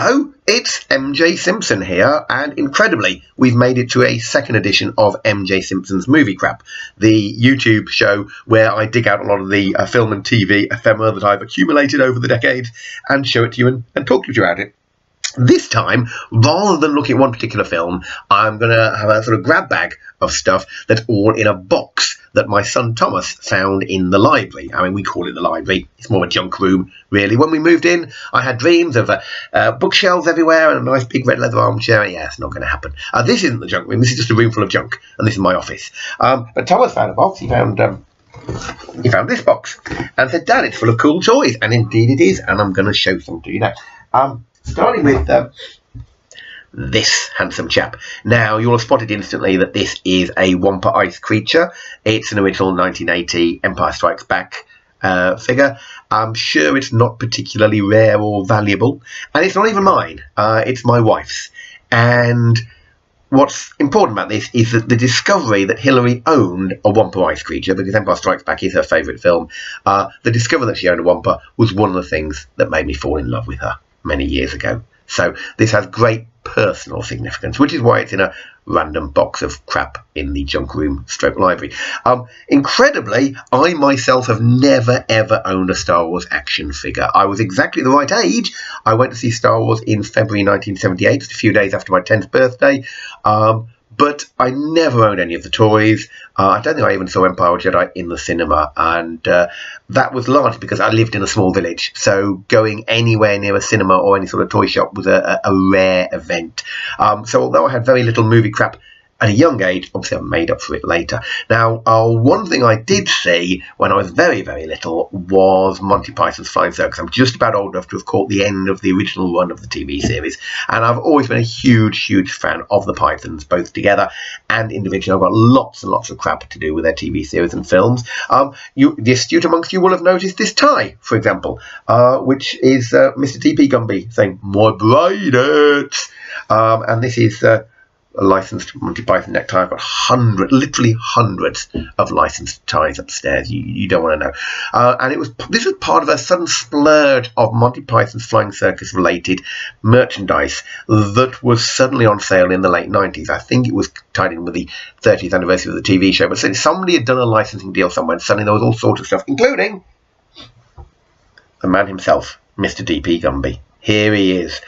Hello, it's MJ Simpson here, and incredibly, we've made it to a second edition of MJ Simpson's Movie Crap, the YouTube show where I dig out a lot of the film and TV ephemera that I've accumulated over the decades and show it to you and talk to you about it. This time, rather than looking at one particular film, I'm going to have a sort of grab bag of stuff that's all in a box that my son Thomas found in the library. I mean, we call it the library. It's more a junk room, really. When we moved in, I had dreams of bookshelves everywhere and a nice big red leather armchair. Yeah, it's not going to happen. This isn't the junk room. This is just a room full of junk, and this is my office. But Thomas found a box. He found this box and said, "Dad, it's full of cool toys." And indeed it is, and I'm going to show some to you now. Starting with this handsome chap. Now, you'll have spotted instantly that this is a Wampa Ice creature. It's an original 1980 Empire Strikes Back figure. I'm sure it's not particularly rare or valuable. And it's not even mine. It's my wife's. And what's important about this is that the discovery that Hillary owned a Wampa Ice creature, because Empire Strikes Back is her favourite film, the discovery that she owned a Wampa was one of the things that made me fall in love with her many years ago. So this has great personal significance, which is why it's in a random box of crap in the junk room stroke library. Incredibly, I myself have never ever owned a Star Wars action figure. I was exactly the right age. I went to see Star Wars in February 1978, just a few days after my 10th birthday. But I never owned any of the toys. I don't think I even saw Empire Jedi in the cinema, and that was largely because I lived in a small village, so going anywhere near a cinema or any sort of toy shop was a rare event. So although I had very little movie crap at a young age, obviously I made up for it later. Now, one thing I did see when I was very, very little was Monty Python's Flying Circus. I'm just about old enough to have caught the end of the original run of the TV series, and I've always been a huge, huge fan of the Pythons, both together and individually. I've got lots and lots of crap to do with their TV series and films. The astute amongst you will have noticed this tie, for example, which is Mr. T.P. Gumby saying, "My braidettes," and this is a licensed Monty Python necktie. I've got literally hundreds of licensed ties upstairs. You don't want to know. And this was part of a sudden splurge of Monty Python's Flying Circus related merchandise that was suddenly on sale in the late 90s. I think it was tied in with the 30th anniversary of the TV show. But somebody had done a licensing deal somewhere, and suddenly there was all sorts of stuff, including the man himself, Mr. D.P. Gumby. Here he is.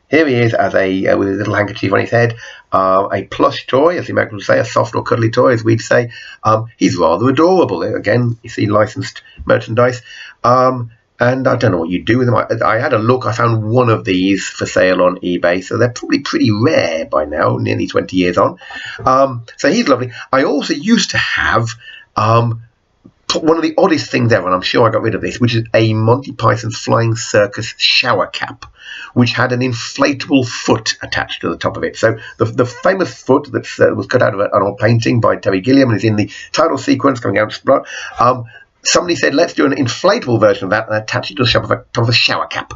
Here he is as with his little handkerchief on his head, a plush toy, as the Americans would say, a soft or cuddly toy, as we'd say. He's rather adorable. Again, you see licensed merchandise. And I don't know what you do with them. I had a look. I found one of these for sale on eBay, so they're probably pretty rare by now, nearly 20 years on. So he's lovely. I also used to have one of the oddest things ever, and I'm sure I got rid of this, which is a Monty Python's Flying Circus shower cap, which had an inflatable foot attached to the top of it. So the famous foot that was cut out of an old painting by Terry Gilliam and is in the title sequence coming out. Somebody said, let's do an inflatable version of that and attach it to the top of a shower cap,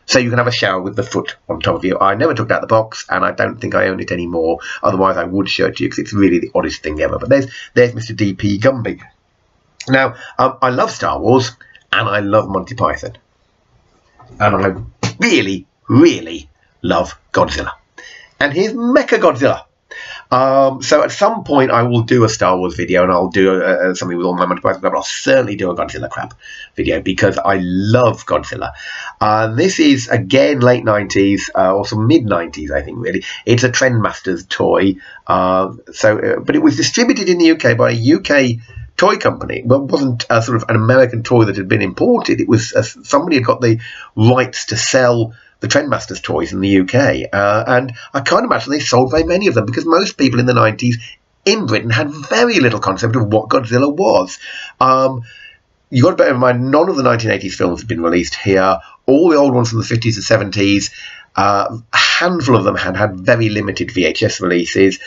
so you can have a shower with the foot on top of you. I never took it out of the box, and I don't think I own it anymore. Otherwise, I would show it to you, because it's really the oddest thing ever. But there's Mr. D.P. Gumby. Now, I love Star Wars, and I love Monty Python. And I really, really love Godzilla. And here's Mecha Godzilla. So at some point I will do a Star Wars video, and I'll do something with all my Monty Python crap, but I'll certainly do a Godzilla crap video, because I love Godzilla. This is, again, late 90s, also mid-90s, I think, really. It's a Trendmasters toy. But it was distributed in the UK by a UK toy company. Well, it wasn't a sort of an American toy that had been imported. It was somebody had got the rights to sell the Trendmasters toys in the UK, and I can't imagine they sold very many of them, because most people in the 90s in Britain had very little concept of what Godzilla was. You've got to bear in mind, none of the 1980s films have been released here. All the old ones from the 50s and 70s, a handful of them had very limited VHS releases.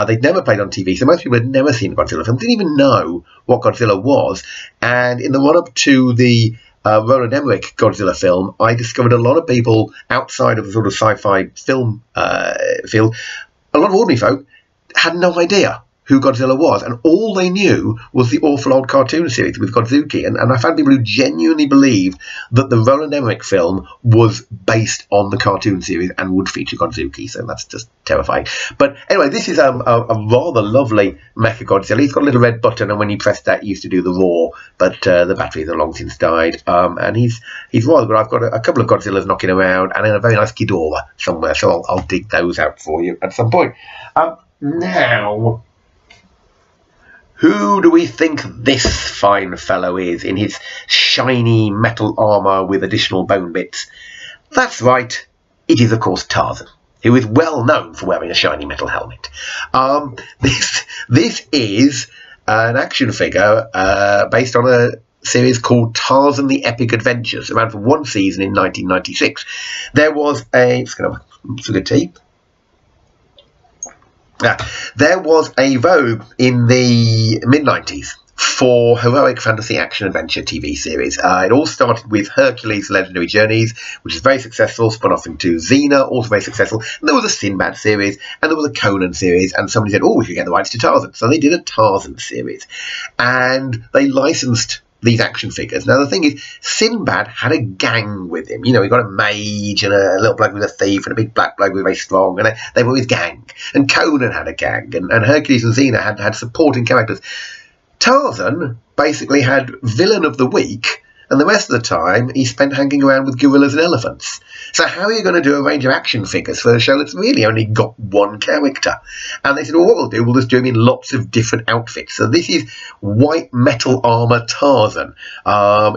They'd never played on TV, so most people had never seen a Godzilla film, didn't even know what Godzilla was. And in the run-up to the Roland Emmerich Godzilla film, I discovered a lot of people outside of the sort of sci-fi film field, a lot of ordinary folk, had no idea who Godzilla was, and all they knew was the awful old cartoon series with Godzuki, and I found people who genuinely believed that the Roland Emmerich film was based on the cartoon series and would feature Godzuki, so that's just terrifying. But anyway, this is a rather lovely Mecha Godzilla. He's got a little red button, and when you press that, he used to do the roar, but the batteries have long since died, and he's rather good. I've got a couple of Godzillas knocking around, and then a very nice Ghidorah somewhere, so I'll dig those out for you at some point. Now, who do we think this fine fellow is in his shiny metal armour with additional bone bits? That's right, it is of course Tarzan, who is well known for wearing a shiny metal helmet. This is an action figure based on a series called Tarzan the Epic Adventures, around for one season in 1996. There was a... Just going to have some good tea. There was a vogue in the mid-90s for heroic fantasy action-adventure TV series. It all started with Hercules' Legendary Journeys, which is very successful, spun off into Xena, also very successful. And there was a Sinbad series, and there was a Conan series, and somebody said, oh, we should get the rights to Tarzan. So they did a Tarzan series, and they licensed these action figures. Now, the thing is, Sinbad had a gang with him. You know, he got a mage and a little bloke with a thief and a big black bloke who was very strong, and they were his gang. And Conan had a gang, and Hercules and Xena had supporting characters. Tarzan basically had villain of the week, and the rest of the time he spent hanging around with gorillas and elephants. So how are you going to do a range of action figures for a show that's really only got one character? And they said, well, what we'll do, we'll just do him in lots of different outfits. So this is white metal armour Tarzan.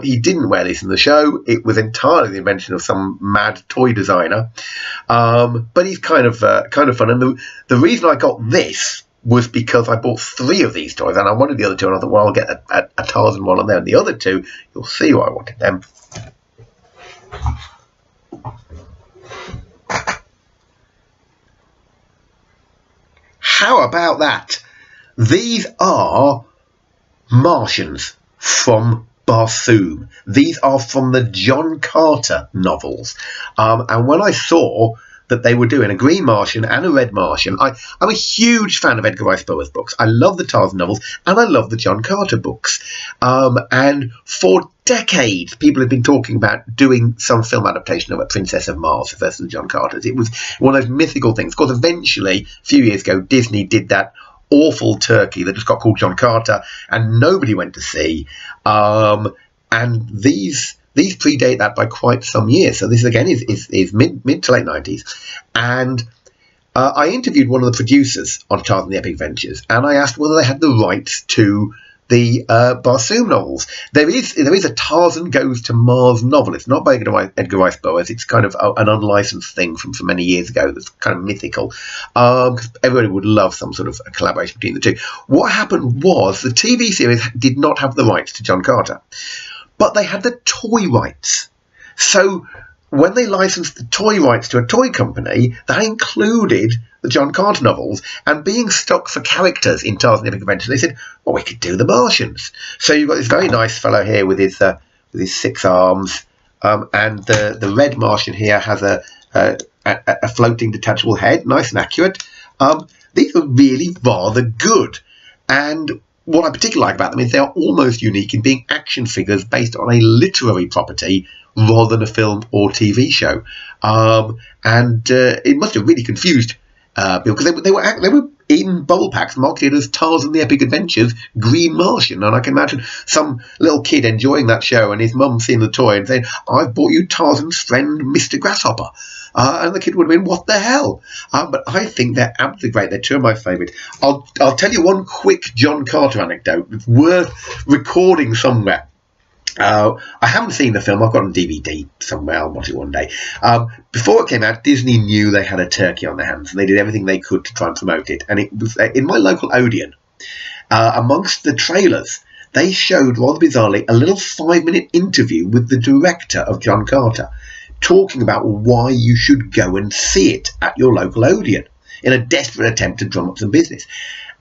He didn't wear this in the show. It was entirely the invention of some mad toy designer. But he's kind of fun. And the reason I got this was because I bought 3 of these toys, and I wanted the other 2, and I thought, well, I'll get a Tarzan one on there. And the other 2, you'll see why I wanted them. How about that? These are Martians from Barsoom. These are from the John Carter novels. And when I saw that they were doing a Green Martian and a Red Martian, I'm a huge fan of Edgar Rice Burroughs books. I love the Tarzan novels, and I love the John Carter books. And for decades, people have been talking about doing some film adaptation of A Princess of Mars versus the John Carters. It was one of those mythical things. Of course, eventually, a few years ago, Disney did that awful turkey that just got called John Carter, and nobody went to see. And these predate that by quite some years. So this again is mid to late 90s. And I interviewed one of the producers on Tarzan the Epic Adventures, and I asked whether they had the rights to the Barsoom novels. There is a Tarzan Goes to Mars novel. It's not by Edgar Rice Burroughs. It's kind of an unlicensed thing from many years ago that's kind of mythical. Because everybody would love some sort of a collaboration between the two. What happened was the TV series did not have the rights to John Carter, but they had the toy rights. So when they licensed the toy rights to a toy company, that included the John Carter novels, and being stuck for characters in Tarzan the Epic Adventure, they said, well, we could do the Martians. So you've got this very nice fellow here with his 6 arms, and the red Martian here has a floating detachable head, nice and accurate. These are really rather good, and what I particularly like about them is they are almost unique in being action figures based on a literary property rather than a film or TV show. And it must have really confused people, because they were in bowl packs marketed as Tarzan the Epic Adventures Green Martian. And I can imagine some little kid enjoying that show and his mum seeing the toy and saying, I've bought you Tarzan's friend Mr. Grasshopper. And the kid would have been, what the hell? But I think they're absolutely great. They're 2 of my favourites. I'll tell you one quick John Carter anecdote. It's worth recording somewhere. I haven't seen the film. I've got it on DVD somewhere. I'll watch it one day. Before it came out, Disney knew they had a turkey on their hands, and they did everything they could to try and promote it. And it was in my local Odeon. Amongst the trailers, they showed, rather bizarrely, a little 5-minute interview with the director of John Carter, talking about why you should go and see it at your local Odeon in a desperate attempt to drum up some business.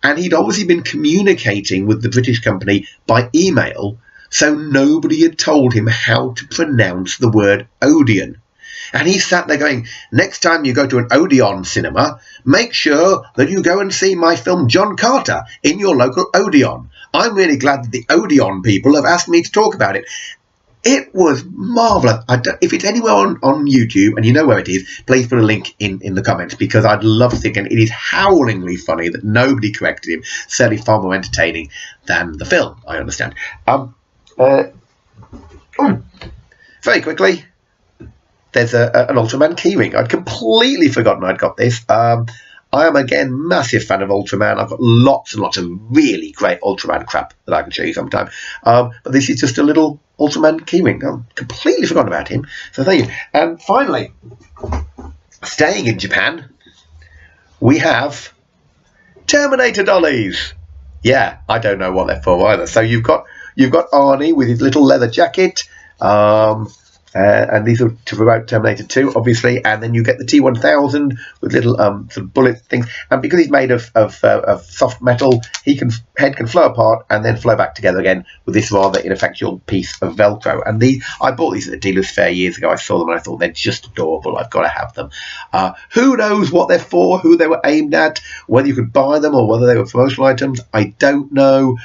And he'd obviously been communicating with the British company by email, so nobody had told him how to pronounce the word Odeon. And he sat there going, next time you go to an Odeon cinema, make sure that you go and see my film John Carter in your local Odeon. I'm really glad that the Odeon people have asked me to talk about it. It was marvellous. If it's anywhere on YouTube and you know where it is, please put a link in the comments, because I'd love to think, and it is howlingly funny that nobody corrected him. Certainly far more entertaining than the film, I understand. Very quickly, there's an Ultraman keyring. I'd completely forgotten I'd got this. I am, again, massive fan of Ultraman. I've got lots and lots of really great Ultraman crap that I can show you sometime. But this is just a little Ultraman keyring. I've completely forgotten about him. So thank you. And finally, staying in Japan, we have Terminator dollies. Yeah, I don't know what they're for either. So you've got Arnie with his little leather jacket. And these are to promote Terminator 2, obviously, and then you get the T-1000 with little sort of bullet things, and because he's made of soft metal, head can flow apart and then flow back together again with this rather ineffectual piece of Velcro. And I bought these at the dealer's fair years ago. I saw them and I thought they're just adorable. I've got to have them. Who knows what they're for, who they were aimed at, whether you could buy them or whether they were promotional items, I don't know.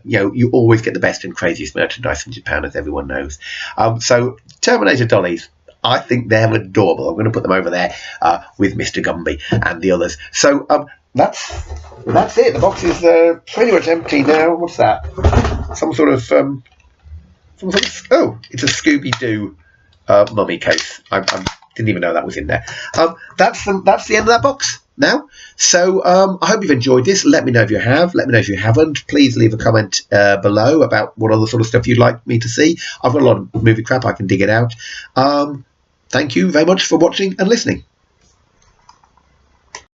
You always get the best and craziest merchandise from Japan, as everyone knows. So Terminator dollies, I think they're adorable. I'm going to put them over there with Mr. Gumby and the others. So that's it. The box is pretty much empty now. What's that? Some sort of oh, it's a Scooby-Doo mummy case. I didn't even know that was in there. That's the end of that box now. So I hope you've enjoyed this. Let me know if you have. Let me know if you haven't. Please leave a comment below about what other sort of stuff you'd like me to see. I've got a lot of movie crap. I can dig it out. Thank you very much for watching and listening.